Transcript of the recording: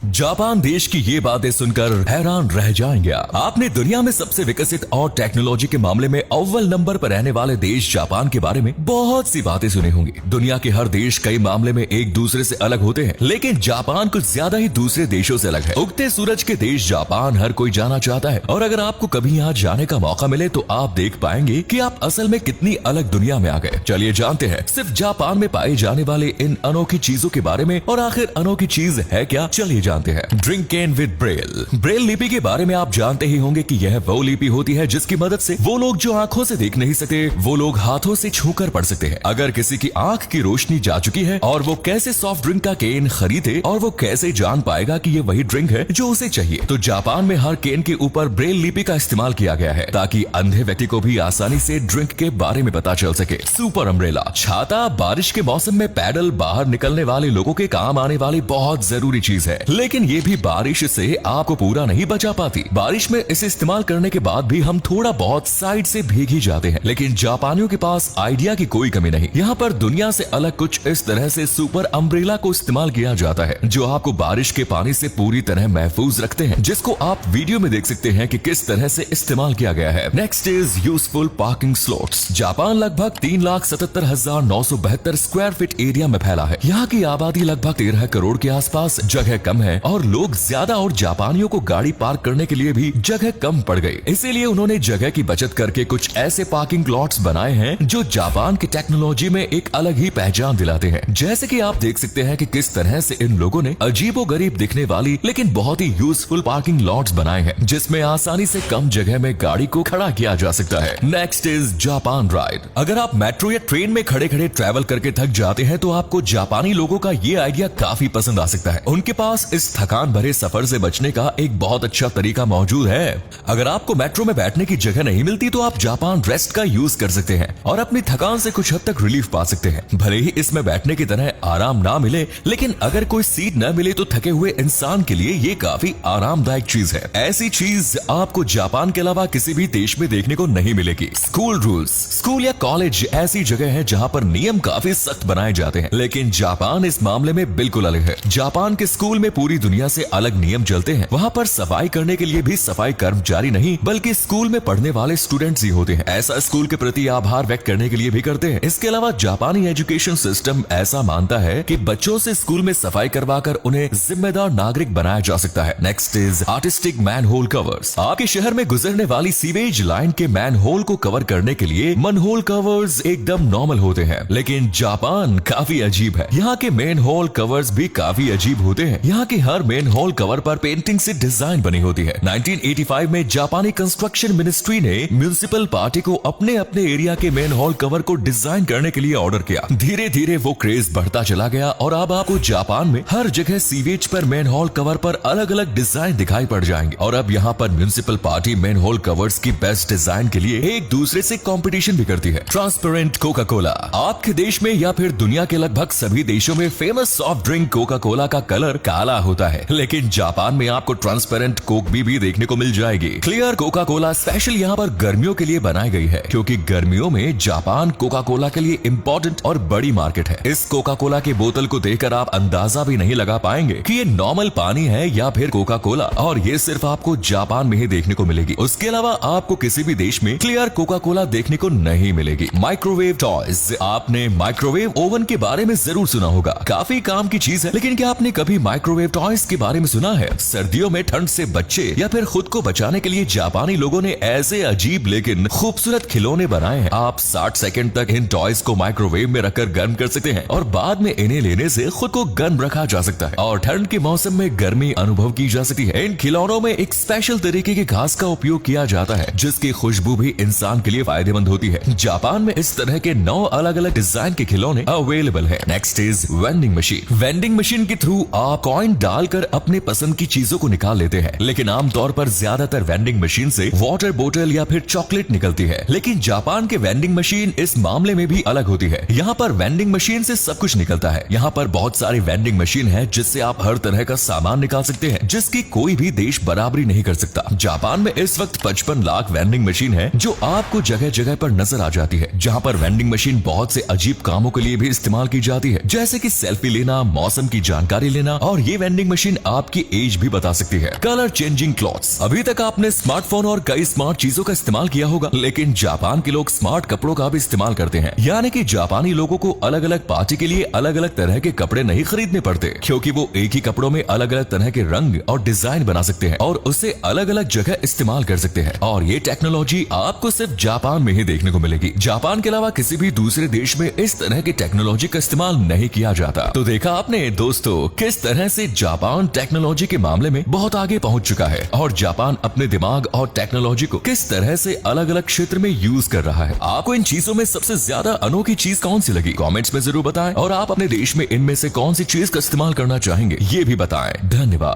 Japan देश की ये बातें सुनकर हैरान रह जाएंगे। आपने दुनिया में सबसे विकसित और टेक्नोलॉजी के मामले में अव्वल नंबर पर रहने वाले देश जापान के बारे में बहुत सी बातें सुनी होंगी। दुनिया के हर देश कई मामले में एक दूसरे से अलग होते हैं, लेकिन जापान कुछ ज्यादा ही दूसरे देशों से अलग है। उगते सूरज के देश जापान हर कोई जाना चाहता है, और अगर आपको कभी यहाँ जाने का मौका मिले तो आप देख पाएंगे कि आप असल में कितनी अलग दुनिया में आ गए। चलिए जानते हैं सिर्फ जापान में पाए जाने वाले इन अनोखी चीजों के बारे में, और आखिर अनोखी चीज है क्या, चलिए जानते हैं। ड्रिंकेन विद ब्रेल। ब्रेल लिपि के बारे में आप जानते ही होंगे कि यह वो लिपि होती है जिसकी मदद से वो लोग जो आंखों से देख नहीं सकते, वो लोग हाथों से छूकर पढ़ सकते हैं। अगर किसी की आंख की रोशनी जा चुकी है और वो कैसे सॉफ्ट ड्रिंक का केन खरीदे, और वो कैसे जान पाएगा कि ये वही ड्रिंक है जो उसे चाहिए। तो जापान में हर केन के ऊपर ब्रेल लिपि का इस्तेमाल किया गया है ताकि अंधे व्यक्ति को भी आसानी से ड्रिंक के बारे में पता चल सके। Super umbrella. छाता बारिश के मौसम में पैदल बाहर निकलने वाले लोगों के काम आने वाली बहुत जरूरी चीज है, लेकिन ये भी बारिश से आपको पूरा नहीं बचा पाती। बारिश में इसे इस्तेमाल करने के बाद भी हम थोड़ा बहुत साइड से भीग ही जाते हैं, लेकिन जापानियों के पास आइडिया की कोई कमी नहीं। यहाँ पर दुनिया से अलग कुछ इस तरह से सुपर अम्ब्रेला को इस्तेमाल किया जाता है जो आपको बारिश के पानी से पूरी तरह महफूज रखते हैं, जिसको आप वीडियो में देख सकते हैं कि किस तरह से इस्तेमाल किया गया है। Next is useful parking slots. Japan लगभग 3,77,972 स्क्वायर फीट एरिया में फैला है। यहाँ की आबादी लगभग 13 करोड़ के आसपास, जगह कम है और लोग ज्यादा, और जापानियों को गाड़ी पार्क करने के लिए भी जगह कम पड़ गई। इसीलिए उन्होंने जगह की बचत करके कुछ ऐसे पार्किंग लॉट्स बनाए हैं जो जापान की टेक्नोलॉजी में एक अलग ही पहचान दिलाते हैं। जैसे कि आप देख सकते हैं कि किस तरह से इन लोगों ने अजीबोगरीब दिखने वाली लेकिन बहुत ही यूजफुल पार्किंग लॉट्स बनाए हैं, जिसमें आसानी से कम जगह में गाड़ी को खड़ा किया जा सकता है। Next is Japan ride. अगर आप मेट्रो या ट्रेन में खड़े खड़े ट्रेवल करके थक जाते हैं तो आपको जापानी लोगों का ये आइडिया काफी पसंद आ सकता है। उनके पास इस थकान भरे सफर से बचने का एक बहुत अच्छा तरीका मौजूद है। अगर आपको मेट्रो में बैठने की जगह नहीं मिलती तो आप जापान रेस्ट का यूज कर सकते हैं और अपनी थकान से कुछ हद तक रिलीफ पा सकते हैं। भले ही इसमें बैठने की तरह आराम ना मिले, लेकिन अगर कोई सीट न मिले तो थके हुए इंसान के लिए ये काफी आरामदायक चीज है। ऐसी चीज आपको जापान के अलावा किसी भी देश में देखने को नहीं मिलेगी। School rules. स्कूल या कॉलेज ऐसी जगह है जहाँ पर नियम काफी सख्त बनाए जाते हैं, लेकिन जापान इस मामले में बिल्कुल अलग है। जापान के स्कूल में पूरी दुनिया से अलग नियम चलते हैं। वहाँ पर सफाई करने के लिए भी सफाई कर्मचारी नहीं, बल्कि स्कूल में पढ़ने वाले स्टूडेंट्स ही होते हैं। ऐसा स्कूल के प्रति आभार व्यक्त करने के लिए भी करते हैं। इसके अलावा जापानी एजुकेशन सिस्टम ऐसा मानता है कि बच्चों से स्कूल में सफाई करवाकर उन्हें जिम्मेदार नागरिक बनाया जा सकता है। Next is artistic manhole covers. आपके शहर में गुजरने वाली सीवेज लाइन के मैनहोल को कवर करने के लिए मनहोल कवर्स एकदम नॉर्मल होते हैं, लेकिन जापान काफी अजीब है। यहाँ के मैनहोल कवर्स भी काफी अजीब होते हैं। यहाँ के हर मैनहोल कवर पर पेंटिंग से डिजाइन बनी होती है। 1985 में जापानी कंस्ट्रक्शन मिनिस्ट्री ने म्युनिसिपल पार्टी को अपने अपने एरिया के मैनहोल कवर को डिजाइन करने के लिए ऑर्डर किया। धीरे धीरे वो क्रेज बढ़ता चला गया और अब आपको जापान में हर जगह सीवेज पर मैनहोल कवर पर अलग अलग डिजाइन दिखाई पड़ जाएंगे। और अब यहाँ पर म्युनिसिपल पार्टी मैनहोल कवर्स की बेस्ट डिजाइन के लिए एक दूसरे से कंपटीशन भी करती है। Transparent Coca Cola. आपके देश में या फिर दुनिया के लगभग सभी देशों में famous soft drink Coca Cola का कलर काला होता है, लेकिन जापान में आपको ट्रांसपेरेंट कोक भी देखने को मिल जाएगी। क्लियर कोका कोला स्पेशल यहाँ पर गर्मियों के लिए बनाई गई है, क्योंकि गर्मियों में जापान कोका कोला के लिए इम्पोर्टेंट और बड़ी मार्केट है। इस कोका कोला के बोतल को देखकर आप अंदाजा भी नहीं लगा पाएंगे कि ये नॉर्मल पानी है या फिर कोका कोला, और ये सिर्फ आपको जापान में ही देखने को मिलेगी। उसके अलावा आपको किसी भी देश में क्लियर कोका कोला देखने को नहीं मिलेगी। Microwave toys. आपने माइक्रोवेव ओवन के बारे में जरूर सुना होगा, काफी काम की चीज है, लेकिन क्या आपने कभी माइक्रोवेव टॉयज के बारे में सुना है? सर्दियों में ठंड से बच्चे या फिर खुद को बचाने के लिए जापानी लोगों ने ऐसे अजीब लेकिन खूबसूरत खिलौने बनाए हैं। आप 60 सेकंड तक इन टॉयज को माइक्रोवेव में रखकर गर्म कर सकते हैं और बाद में इन्हें लेने से खुद को गर्म रखा जा सकता है और ठंड के मौसम में गर्मी अनुभव की जा सकती है। इन खिलौनों में एक स्पेशल तरीके की घास का उपयोग किया जाता है, जिसकी खुशबू भी इंसान के लिए फायदेमंद होती है। जापान में इस तरह के 9 अलग अलग डिजाइन के खिलौने अवेलेबल है। Next is vending machine. Vending machine के थ्रू आप कॉइन डालकर अपने पसंद की चीजों को निकाल लेते हैं, लेकिन आमतौर पर ज्यादातर वेंडिंग मशीन से वाटर बोतल या फिर चॉकलेट निकलती है। लेकिन जापान के वेंडिंग मशीन इस मामले में भी अलग होती है। यहाँ पर वेंडिंग मशीन से सब कुछ निकलता है। यहाँ पर बहुत सारी वेंडिंग मशीन है जिससे आप हर तरह का सामान निकाल सकते हैं, जिसकी कोई भी देश बराबरी नहीं कर सकता। जापान में इस वक्त 55 लाख वेंडिंग मशीन है जो आपको जगह जगह पर नजर आ जाती है। जहाँ पर वेंडिंग मशीन बहुत से अजीब कामों के लिए भी इस्तेमाल की जाती है, जैसे कि सेल्फी लेना, मौसम की जानकारी लेना, और ये वेंडिंग मशीन आपकी एज भी बता सकती है। Colour changing clothes. अभी तक आपने स्मार्टफोन और कई स्मार्ट चीजों का इस्तेमाल किया होगा, लेकिन जापान के लोग स्मार्ट कपड़ों का भी इस्तेमाल करते हैं। यानी कि जापानी लोगों को अलग अलग पार्टी के लिए अलग अलग तरह के कपड़े नहीं खरीदने पड़ते, क्योंकि वो एक ही कपड़ों में अलग अलग तरह के रंग और डिजाइन बना सकते हैं और उसे अलग अलग जगह इस्तेमाल कर सकते हैं। और ये टेक्नोलॉजी आपको सिर्फ जापान में ही देखने को मिलेगी। जापान के अलावा किसी भी दूसरे देश में इस तरह की टेक्नोलॉजी का इस्तेमाल नहीं किया जाता। तो देखा आपने दोस्तों किस तरह से जापान टेक्नोलॉजी के मामले में बहुत आगे पहुंच चुका है और जापान अपने दिमाग और टेक्नोलॉजी को किस तरह से अलग अलग क्षेत्र में यूज कर रहा है। आपको इन चीजों में सबसे ज्यादा अनोखी चीज कौन सी लगी, कमेंट्स में जरूर बताएं। और आप अपने देश में इनमें से कौन सी चीज का इस्तेमाल करना चाहेंगे ये भी बताएं। धन्यवाद।